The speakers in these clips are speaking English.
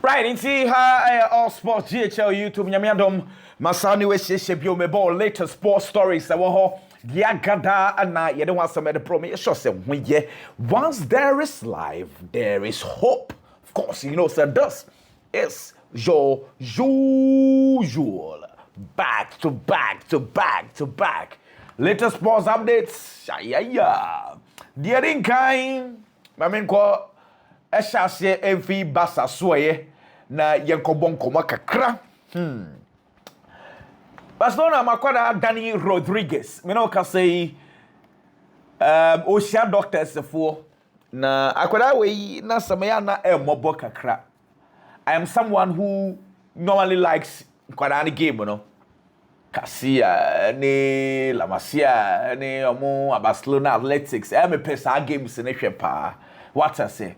Right, in see how all sports GHL YouTube nyamiadom masani we shebio me ball latest sports stories that were Diagada and na you don't want some of the promo sure say when once there is life there is hope. Of course, you know so this is your usual back to back latest sports updates. Yeah. Dear kind mamen Eshase every basa soye na yenkobon koma kakra. Barcelona makwada Dani Rodriguez. Me no ka say Ocean doctors for na akwada we na samaya na mobo kakra. I am someone who normally likes kwada ni game, you know. Kasia ni La Masia ni omo Barcelona Athletics. Me pesa games ne hwepa. What I say?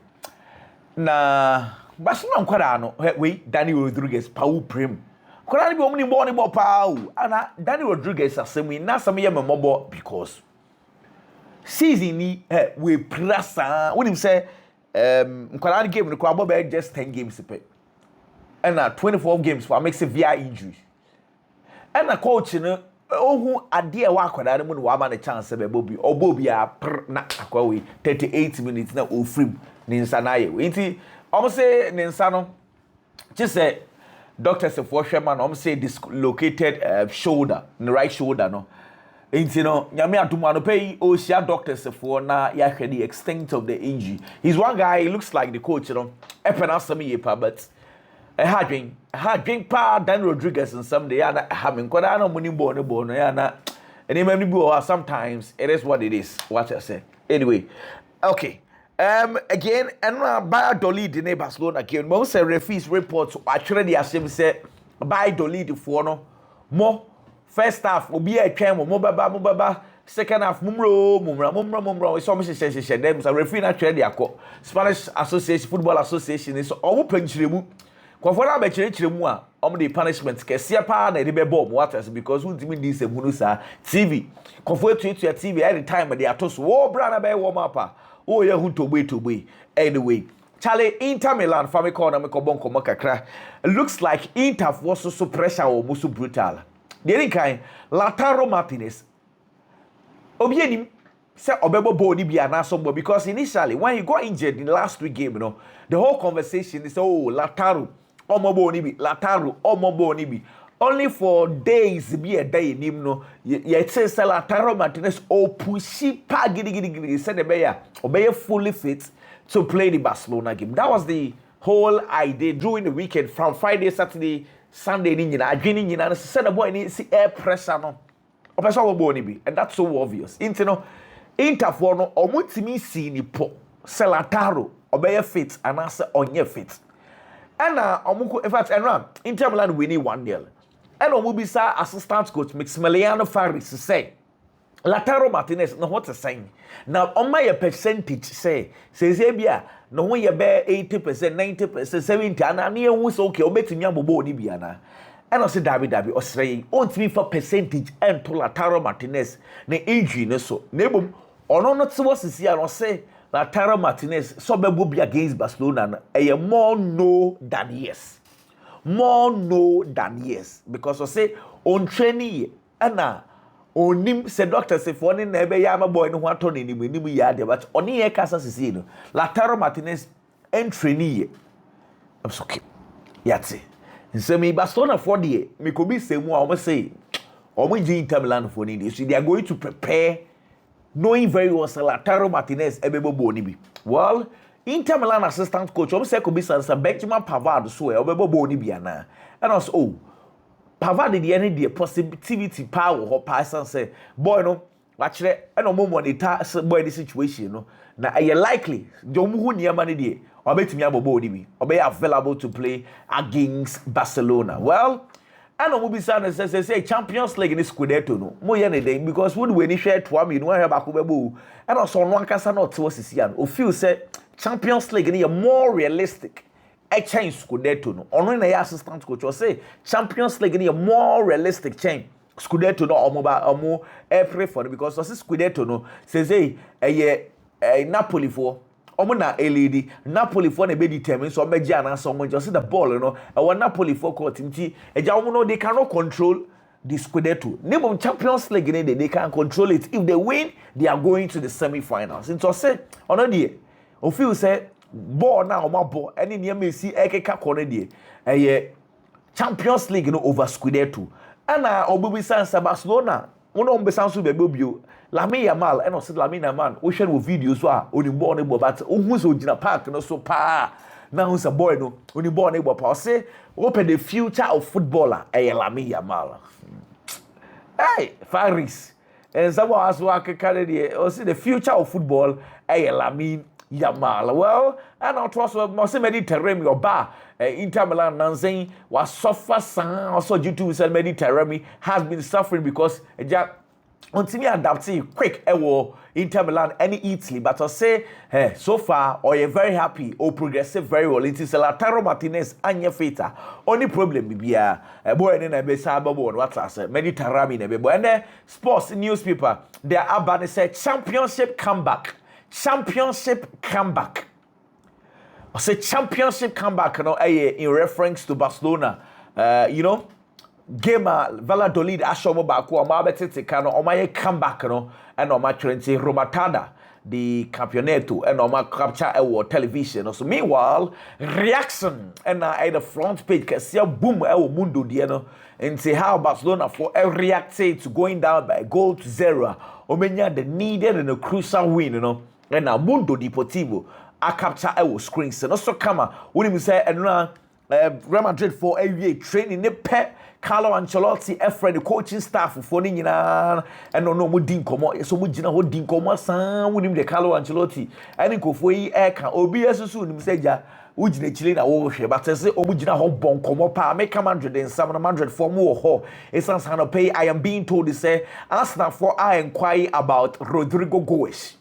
Na Barcelona nkwara no we Dani Rodriguez Pau Prim kwara bi omni bo ni bo Pau ana Dani Rodriguez asemi na asemi ye memobo because season ni we prasa when him say nkwara game no kwa be just 10 games pe and 24 games for makes severe injury and coach no ohu ade e wa kwara no mu no wa ma ne chance be bobi obobi a na akwa we 38 minutes na ofrim Ninsa na ye. Inti say Ninsa no just say doctors for Sherman say dislocated shoulder, the right shoulder no. Inti no nyame aduma no pay Ocean doctors for na ya the extent of the injury. He's one guy, he looks like the coach, you know. Epena some yepa but a hard drink pa Dan Rodriguez and some day and having kwada no money born ya na and sometimes it is what it is. What I say. Anyway, okay. Again, and by Dolly the Barcelona again. Most referees reports actually the same say by Dolly the for no more first half will be a cam mobaba second half mumra. It's almost say them so referee actually the Spanish Association Football Association is all penchiremu. Kwafora be chirechiremu a the punishment kesia pa na de be bomb waters because who timi this ebunusa TV. Kwafo to your TV every time they are to so brother be warm up. Oh yeah, who to wait. Anyway, Charlie Inter Milan family corner me kobon komo kakra. Looks like Inter was so pressure or musu brutal. The kind Lautaro Martinez. Obienim say obebo body be an somewhere because initially when he got injured in the last week game, you know, the whole conversation is Lautaro omobo ni bi Lautaro omobo ni bi. Only for days be a day in him no yet say Lautaro Martinez pushy pa gidi said the bear fully fit to play the Barcelona game. That was the whole idea during the weekend from Friday, Saturday, Sunday and said the boy needs air pressure no. And that's so obvious. Inter for no omutimi see ni po Lautaro obey fit and answer onye fit. And omuko in fact and Inter Milan winning 1-0. And Omubisa assistant coach Maximiliano Faris say Lautaro Martinez no what to say. Now on my percentage says Abia no when you bear 80%, 90%, 70 and near was okay or betting Yambo ni biana. And I say David or saying on me for percentage and to Lautaro Martinez ne injury no so. Nebum or not so was see and say Lautaro Martinez so be against Barcelona a more no than yes. More no than yes because I say on training and on him said doctor say for any never yama boy no one turn any yard but on here casa see no Lautaro Martinez and trainee I'm so okay yatsi so me Barcelona for the me could be say more almost say almost Inter Milan for this they are going to prepare knowing very well Lautaro Martinez ebebo boni bi well Inter Milan assistant coach say could be Benjamin Pavard so obebo boni biana and also Pavard the any possibility power or person say boy no actually and no monitor boy the situation no na are likely jom hu niam ne die obetimi abobo oni bi obey available to play against Barcelona well and no be say Champions League in Scudetto no mo ye ne dey because when we share to am you know have akobebo and also no ankasa not to sisi an o feel say Champions League is more realistic. A change Scudetto no. Ono na ya assistant coach or say Champions League is more realistic change. Scudetto no omo pray for because so Scudetto no says hey Napoli for na elidi Napoli for na be determine so obeji ananse omo just the ball no e won Napoli for court nti eja omo no they cannot control the Scudetto. Name Champions League they can control it. If they win, they are going to the semi-finals. Into say ono die o feel say ball na o ma ball any near Messi ekeka corner die Champions League no over Scudetto. Ana obubi san Barcelona wono mbesan so bebe bio Lamine Yamal and also Lamine Yamal we share with videos so oni ball no but ohun so gina park no so pa now who's a boy no oni ball no pa say open the future of footballer Lamine Yamal. Hey Faris and someone has work carry or see the future of football Lamine Yamal. Well, and I trust must Mediterranean your bar Inter Milan Nanzin was suffer also due to Mediterranean has been suffering because until me adapting quick Inter Milan any Italy but I say so far or you're very happy or progressive very well it is Lautaro Martinez and your feta only problem be a boy in a cyber board what I said Mediterranean and then sports newspaper their abban said championship comeback. I say championship comeback, you know, in reference to Barcelona. You know, game Valladolid ashomo baku o ma betete ka no o ma comeback no and o ma trente Romatada the campeonato and o ma capture television. So meanwhile, reaction and the front page can see boom mundo die no and say how Barcelona for reacted to going down by goal to 0. Omenya the needed and a crucial win, you know. And now Mundo Deportivo I capture screens. So also come when you say and Real Madrid for a training ne pet Carlo Ancelotti friend the coaching staff for nyina and no mo din komo so mo gina ho din komo san wonim de Carlo Ancelotti and nkofo yi ka obi asusu nim say ja ugina chile na wo hwe but say omo gina ho bon komo pa make Madrid and some Madrid for mo ho esan san pay I am being told to say Arsenal for I inquire about Rodrigo Goes.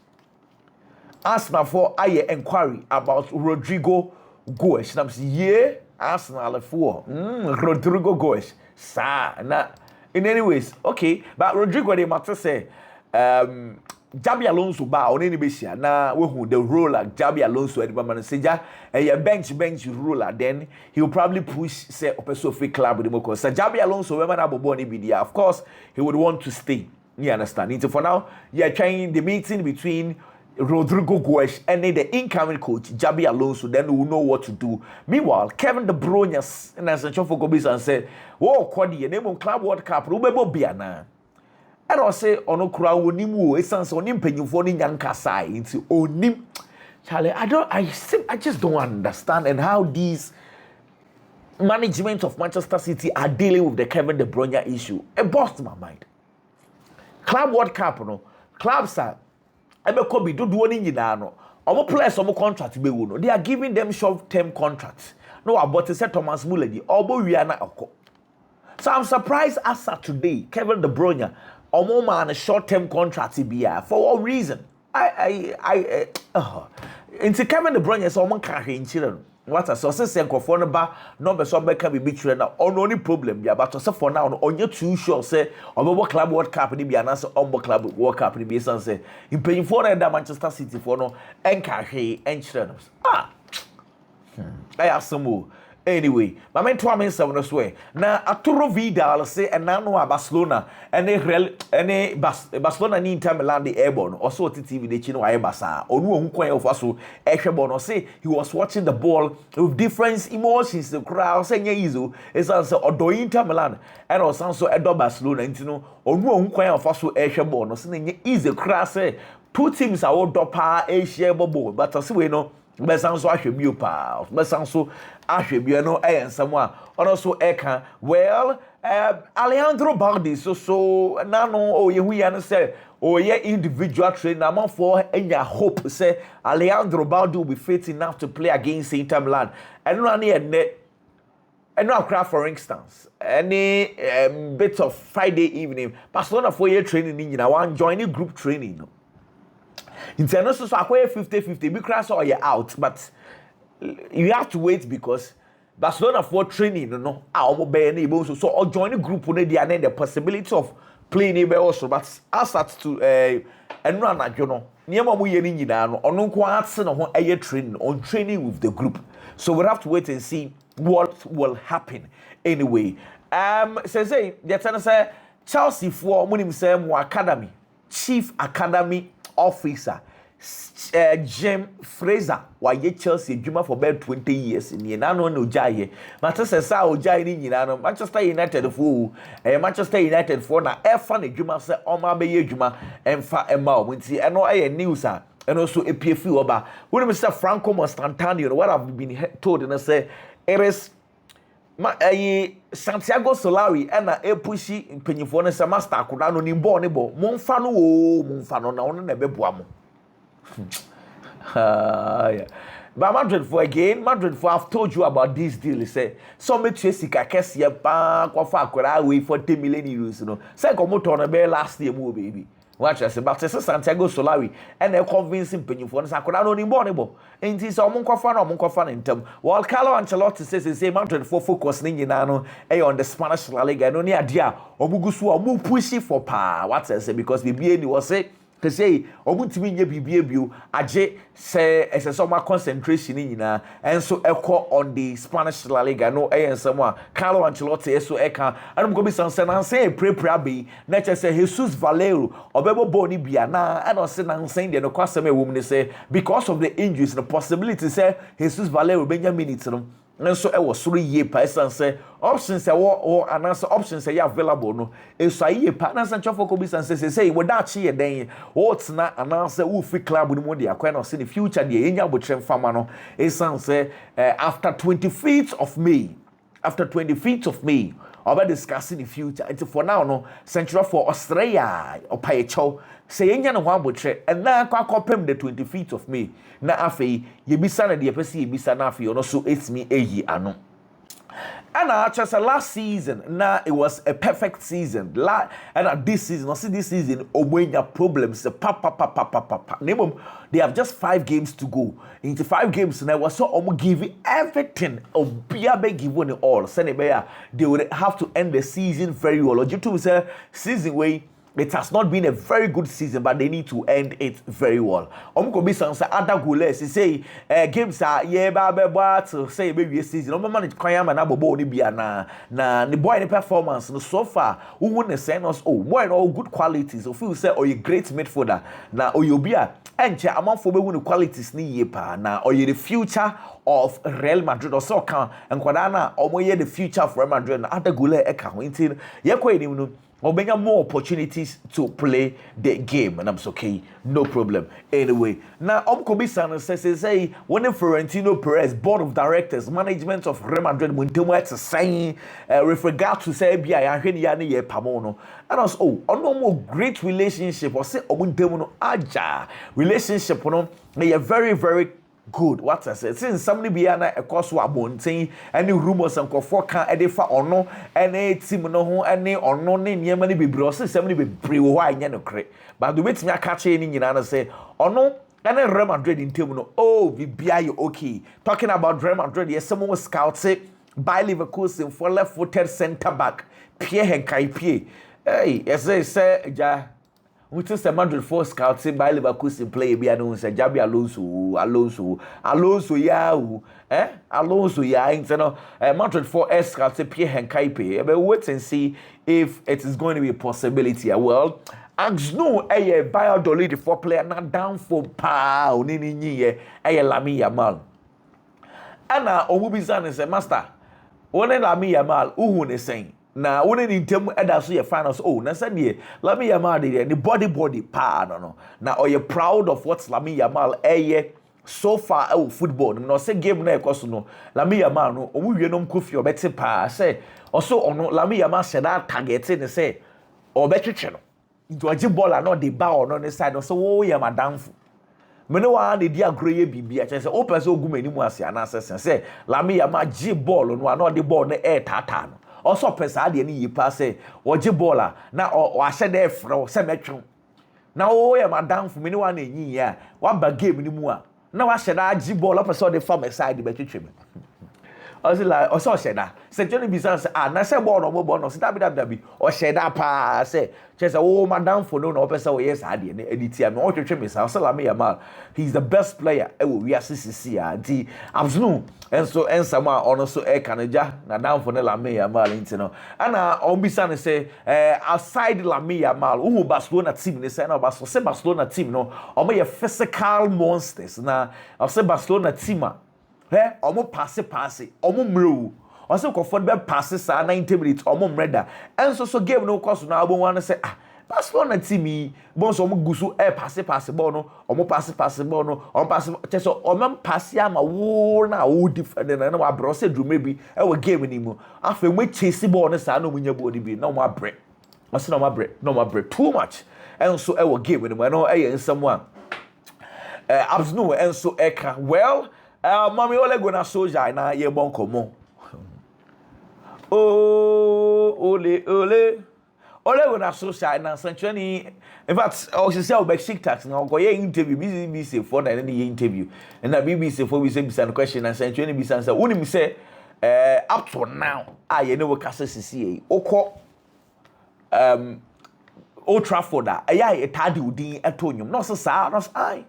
Arsenal for I inquiry about Rodrigo Goes. And I'm saying, yeah, Arsenal for Rodrigo Goes. Sa na in anyways, okay, but Rodrigo they matter say Jabi Alonso ba on any besia na we hu the role like Jabi Alonso at man say ja a bench ruler then he will probably push say opeso free club with the so Jabi Alonso we man abobo ni bidia of course he would want to stay. You understand? So for now, you're trying the meeting between Rodrigo Goes and the incoming coach Jabi Alonso, then we will know what to do. Meanwhile, Kevin De Bruyne and as a for Gobis and said, "Oh, Quadi, name on Club World Cup, Rubebo Biana." And I say, "Ono kura onimu, essence onim penyufoni nyankasai into onim." Charlie, I just don't understand and how these management of Manchester City are dealing with the Kevin De Bruyne issue. It burst my mind. Club World Cup, no clubs are. Ebekobi do one nyina no omo players omo contract be wo no they are giving them short-term contracts no about say Thomas Muller di obo wia na okọ so I'm surprised as at today Kevin De Bruyne omo man a short-term contract bia for what reason into Kevin De Bruyne so omo ka hwe nchire no what a so say nkofo no ba no be so be ka be tire na only problem bia but so for now no onye too sure say obo club World Cup ni bia na so obo club World Cup ni bia san say impaying for that Manchester City for no enka hwe enchire no I asamu anyway my men to am seven no way na Arturo Vidal say and now no Barcelona and Barcelona ni Inter Milan the airborne also TV the chino ayebasa onu ohun kwan of aso ehwebo no say he was watching the ball with different emotions the crowd say nya izo is also odo Inter Milan and also edo Barcelona ntino onu ohun kwan of aso ehwebo no say nya easy crowd say two teams are odo pa ehye bobo but say we no besanso ahwebio pa besanso ahwebio no ensamo also eka well Alejandro Balde so na no yehu ya no say ye individual trainer man for enya hope say Alejandro Balde will be fit enough to play against Inter Milan and no akra for instance any bit of Friday evening Barcelona for year training nyina wan join group training no international so akwa 50-50 be crash or you're out but you have to wait because Barcelona for training no omo be na so join the group no dey and the possibility of play ni be also but as at to enu anadwo no niema mo ye ni nyina no ono nko atse no ho eye training on training with the group. So we'll have to wait and see what will happen anyway. Say say Chelsea for munim say mo academy chief academy officer Jim Fraser why Chelsea adwuma for about 20 years in na no no jaye Manchester sa o jaye ni nyina no Manchester United for Manchester United for na efa na adwuma say o ma be ye adwuma emfa ema o nti eno news and also a PFU oba when Mr. Franco Mostantani what I've been told and I say it is Santiago Solari and a pushi penyifo ne se master akoda no ni ball ne bo momfa no na ono na bebuamo yeah. But Madrid for again, Madrid for I've told you about this deal. Say some sika kesi pa kwa akwara away for 10 million euros. No, say komoto na be last year mo baby. Watch us but say Santiago Solari and they convincing penyifo ne akwara no ni ball ne bo. Enti so mo nkwafa na ntem. While Carlo Ancelotti says say Madrid for focus ni nyina no on the Spanish La Liga no ni ade a omugusu omu push for pa. What I say because bibi ni was say to say omuntimi nye bibie bio age say esesoma concentration nyina enso ekọ on the Spanish La Liga no ensemo a Carlo Ancelotti eso eka anum go bi sanse na say prepare be na che say Jesus Valero obebo boni bia na and say na nsen de no kwasem ewom ni say because of the injuries the possibility say Jesus Valero benya minutes no nso was 3 year pa say options or announce options say available no so aye pa na san chofo ko bi san say we da chi ye den what's na announce who fit club no mo dey akwa na say the future dey enya botrem fama no say after 25th of May about discussing the future until for now no central for Australia or Payecho say enya no ho abotre and na akwa the 25th of May na afei yebisa na de pese yebisa na afei no so etimi eyi ano. And just last season, now it was a perfect season. And this season, this season, Obwenya problems. They have just 5 games to go. Into 5 games now, so give everything. Obiabe given it all. They would have to end the season very well. Due to say season way. It has not been a very good season, but they need to end it very well. Omkobi sansa ada goals. Say games are to say maybe a season. Manage kwayama na bobo ni bia na the boy the performance no so far. Who wouldn't send us boy all good qualities. So feel say you great midfielder. Na oyobia enche among for be qualities ni yepa na the future of Real Madrid or so can and kwadana omoye the future of Real Madrid na ada goal e ka ho nti ye kwa enim no Obenya more opportunities to play the game, and I'm okay, no problem. Anyway, now Omkobi-san say when Florentino Perez, board of directors, management of Real Madrid, Muntemo to saying with regard to say yani pamono, and also no great relationship or say Muntemo aja relationship they are very very good. What I said, since somebody be a course wa bonting, any rumors and kofoka edifa or no, any team no ho, any or no name yemani be bros, somebody be pre-why no crate. But the way to me catch any in say, or no, and then Real Madrid in team no, oh, you okay. Talking about Real Madrid, yes, someone was scouted by Liverpool for left-footed centre back, Pierre Henkai. Hey, yes, they say, ja. We just a Madrid for scouting by Liverpool play be announced Jabi Alonso ya Alonso ya Madrid for scouting Pierre Henkai but wait and see if it is going to be a possibility. Well, Axno Valladolid for player not down for pa nini Lamine Yamal Anna Omubizan is a master one Lamine Yamal uhun is saying na woni ni ntem eda so ye finals na say de Lamine Yamal the body pa no na oye proud of what Lamine Yamal so far football no say game na ekoso no Lamine Yamal no omu wie no mkofi obete pa say also ono Lamine Yamal said that target ne say obetwetwe no into agi ball na the bar no ne side no so wo ye madamfo mene wa na di agro ye bibia che say open so ogumani mu ase na say Lamine Yamal gi ball no na the ball na tata no also pesa de ni yipa say oje baller na o ahye de fro se metwe na o ye madam fu me ni wa na enyi ya wa ba game ni mu a na wa hye da agi baller pesa de farm side be twetwe me also like also hye da St. Johnny Bizan say na say ball no say dabi o share that pa say just oh madam for no person we yes ade na edit me o twetwe me say Lamine Yamal he's the best player e we assisi anti absunu enso ensama ono so e kanaja na down for Lamine Yamal intino ana on bisa say outside Lamine Yamal who Barcelona team ni say na Barcelona team no omo ye physical monsters na I say Barcelona team omo pass omo mrew I say comfort be pass sa 90 minutes omo mreda enso so game no course na abo wan say Barcelona team bon so omo gusu pass ball no omo pass ball no omo pass so omo pass ya ma wo na wo defend na wa bro say drum bi e wo game ni mu afa mo chase ball no sa na mo nya ball bi na mo abre I say no mo abre too much enso e wo game ni mu no e ye nsam one absno enso eka well mami ole go na soja na ye bon komo oh ole go na soja na sanchani in fact o se o Besiktas na go ye interview BBC for na ye interview and na BBC for we say bisa question and sanchani bisa answer unim say up to now ye no we kase sisi okọ Old Trafford aya etade udin etonyum no so sa no ai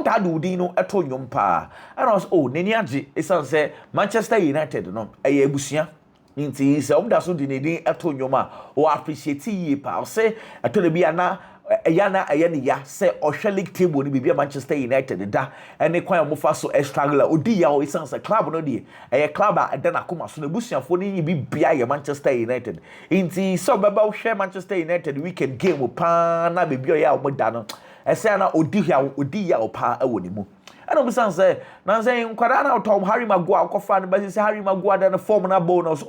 ta do din no eto nwom pa and was nani age isan say Manchester United no abusua nti say da so din eto nwom a o appreciate ye pa say eto le bia na eya ne ya say ohwe league table ni bibia Manchester United da ene kwan mo fa so struggle odi ya o isan say club no de club a da na koma so na busuafo ni bibia ye Manchester United nti so baba wo hwe Manchester United weekend game pa na bibia ya o da no ese na odi ya opa awoni mu ana obisan say na say nkwada na Tom Harry Maguire kofa na ba say Harry Maguire da na form na bonus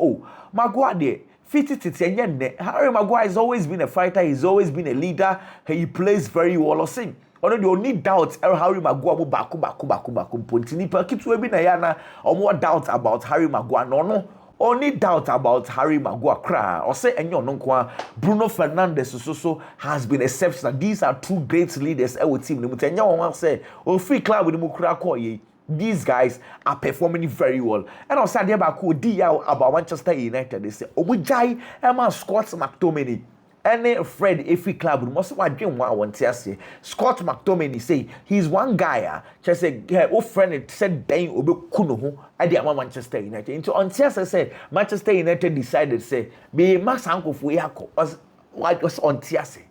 Maguire de fit enye Harry Maguire has always been a fighter, he's always been a leader, he plays very well sing ono the only doubt Harry Maguire mo baku pontini pa kitu ebi na ya na omo doubt about Harry Maguire no only doubt about Harry Maguire cry or say enyo no kwa Bruno Fernandes so has been exceptional. These are two great leaders our team no tenya won say o free club with mu kura call ye these guys are performing very well and on Saturday back di about Manchester United they say omujai Emma Scott McTominay any Fred every club must wadwen one want to say Scott McTominay say he's one guy just say o friend said then obeku no ho ade ama Manchester United into on say Manchester United decided say be Max Ankofo yakọ was on Tiase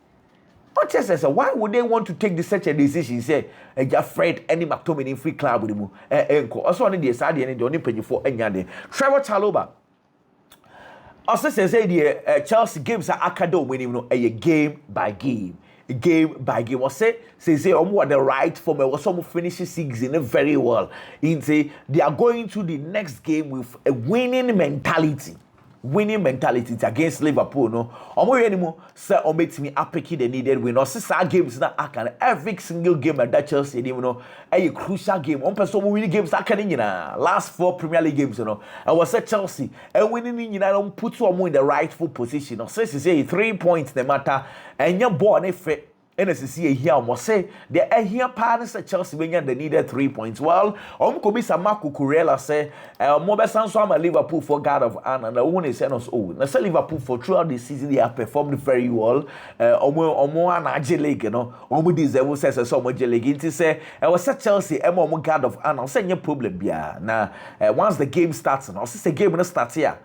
what say why would they want to take such a decision say Fred any McTominay free club with mu enko also on the side and the only panyfo anya de Trevor Chalobah also say the Chelsea games are academic winning no a game by game was say omo the right form was some finish season very well in say they are going to the next game with a winning mentality against Liverpool no omo we animo say ometimi apeki the needed win or say games na aka every single game at that Chelsea team no a crucial game one person win games aka nyina last 4 Premier League games no and was say Chelsea and winning nyina don put omo in the rightful position no say 3 points the matter and your ball na fe and as you see here almost say the here partners at Chelsea when the needed 3 points well could be some Marco Kurela say Mobe Sanso Liverpool for God of Honor and the one is us now say Liverpool for throughout the season they have performed very well omo an league you know omo deserve says so much league it say was say Chelsea omo God of Honor say no problem bia na once the game starts now say game no start here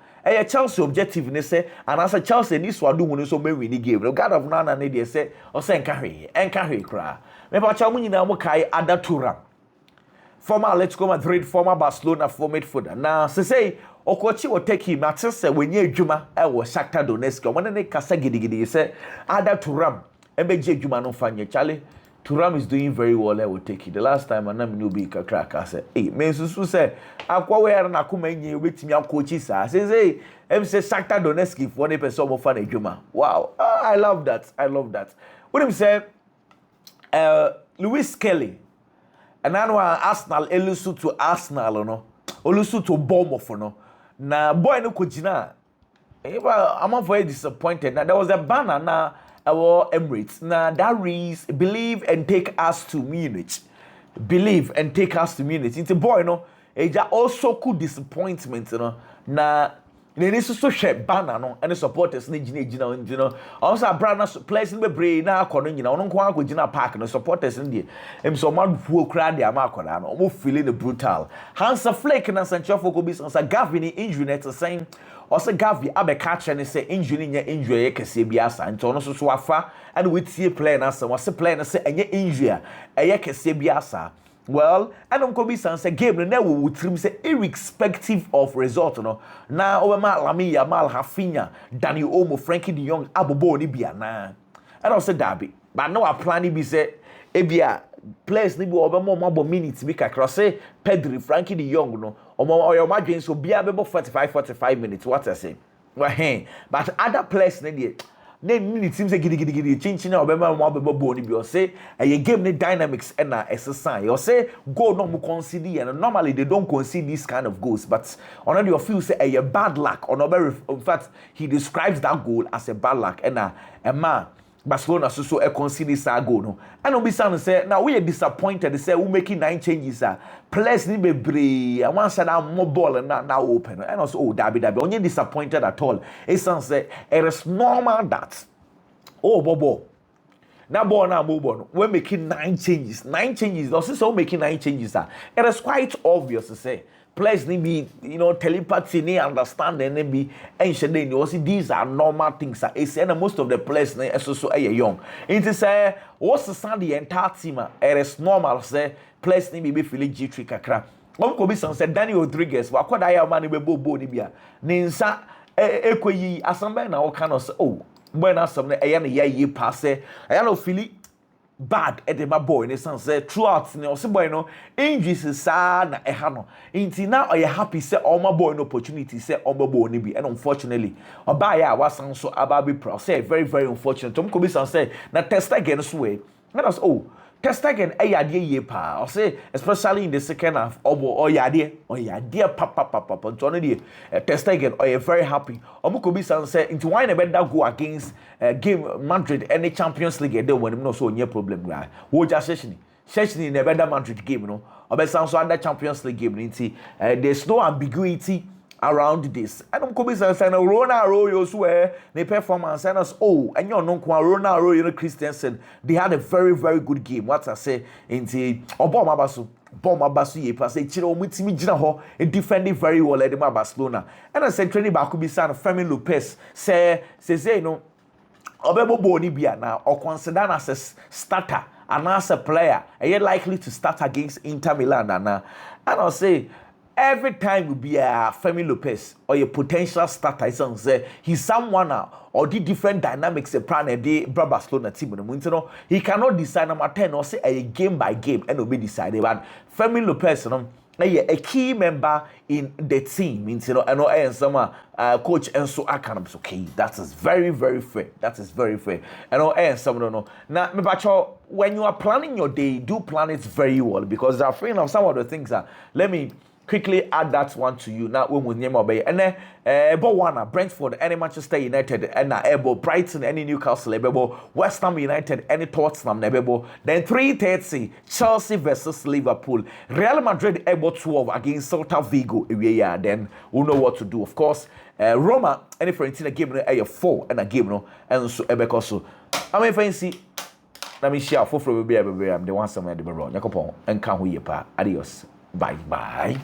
Chelsea objective ne say and as Chelsea ni so adu mu so be win game God of Nana ne dey say o say enka hwe kra me ba cha mu nyina mu kai Ada Turam former Atletico Madrid former Barcelona former midfielder na say okochi wo take him at say wenye adwuma wo Shakhtar Donetsk o ne kasa gidigidi say Ada Turam ebeje adwuma no fanye chale Turam is doing very well. I will take it. The last time I know be a crack. I said, hey, men susu say, akwa we are na kuma nyi wait me coach sa. Say say Shakhtar Donetsk for one person of fan ejuma. Wow. I love that. What him say Lewis Kelly. And now Arsenal elusu to Arsenal no. Olusu to Bournemouth no. Na boy no kujina. I'm very disappointed. Now there was a banner na our Emirates. Now that reads believe and take us to Munich. It's a boy, no. It also could disappointment, you know. Now Nene so hwe banner no ene supporters na gina also brana players be brave na akọ no nyina ono nko akọ gina park no supporters ndie em so man fuo kra de ama akọ no omo feeling brutal Hansa Flake na Sancho ko bi sansa Gavi ni injury net saying also Gavi abeka che ne say injury nya injury kese bi asa nti ono so afa and we tie player na say was player na say enye injury eye kese bi asa. Well, I don't come say game no we trim say irrespective of result no. Na Obama Lami Yamal Hafinha, Dani Olmo, Frankie De Jong, Abobo ni bia na. I don't say derby. But no I plan be say ebia players ni be Obama more minutes be kakra say Pedri, Frankie De Jong no. Or imagine so bia be 45 minutes what I say. Well, but other players ni then it seems like gidi chin na obema mo abebo ni bi o say a game ni dynamics and na exercise you say goal no mo concede and normally they don't concede this kind of goals but on the feel say a bad luck or no in fact he describes that goal as a bad luck and a man Barcelona so a concede sa goal no and obi san say now we are disappointed say we making 9 changes players ni bebre and one side more ball and now open and also oh derby only disappointed at all it sounds say it is normal that oh bobo now ball now move on we're making 9 changes also so making 9 changes it is quite obvious to say players need be telepathy need understanding need be and you see these are normal things it's and most of the players so young it say what's the sound the entire team it is normal say players need be feeling G3 kakra ko bi san say Daniel Rodriguez wa kwada ya man be bobo ni bia ni nsa ekoyi asambe na o kind of say oh when asam na eya na ye pass say eya no feeling bad at my boy in the sense throughout ne also boy no injuries sa na eha no inti now are you happy say all my boy no opportunity say all my boy ni bi and unfortunately oba ya wasan so ababi pro say very very unfortunate tom ko bi san say na test again so way let us oh test again ayade ye pa or say especially in the second half or yade papa so no dey test again or you very happy omo ko bi san say into why na better go against game Madrid any Champions League dey when no so onye problem right wo ja session na better Madrid game no obesan so under Champions League game nti there's no ambiguity around this. I don't come and say Ronaldo so the performance and us and you know Ronaldo Christensen they had a very very good game. What I say into Obama Basu ye pass a chiro mutimi gina ho and defending very well at the Barcelona. And I said training back could be son of Femi Lopez say no Obebo Boni Bia now or consider as a starter and as a player and you're likely to start against Inter Milan and I'll say every time will be a Femi Lopez or a potential starter, say he's someone or the different dynamics a plan a day Barcelona team in the he cannot decide number 10 or say a game by game and will be decided. But Femi Lopez, a key member in the team, means and some coach and so I can okay. That is very, very fair. That is very fair. And some don't know. Now, when you are planning your day, do plan it very well because I'm afraid of some of the things let me quickly add that one to you now when we name obey and then Bowana, Brentford, any Manchester United, and Ebo Brighton, any Newcastle, Ebo West Ham United, any Tottenham, Ebo. Then 3:30 Chelsea versus Liverpool, Real Madrid Ebo 12 against Celta Vigo. Yeah, then we know what to do. Of course, Roma, any Fiorentina game a 4 and a game no, and so Ebe so. I mean, fancy. Let me share for free. I'm the one somewhere the baron. Yakopon and can we pa. Adios. Bye bye.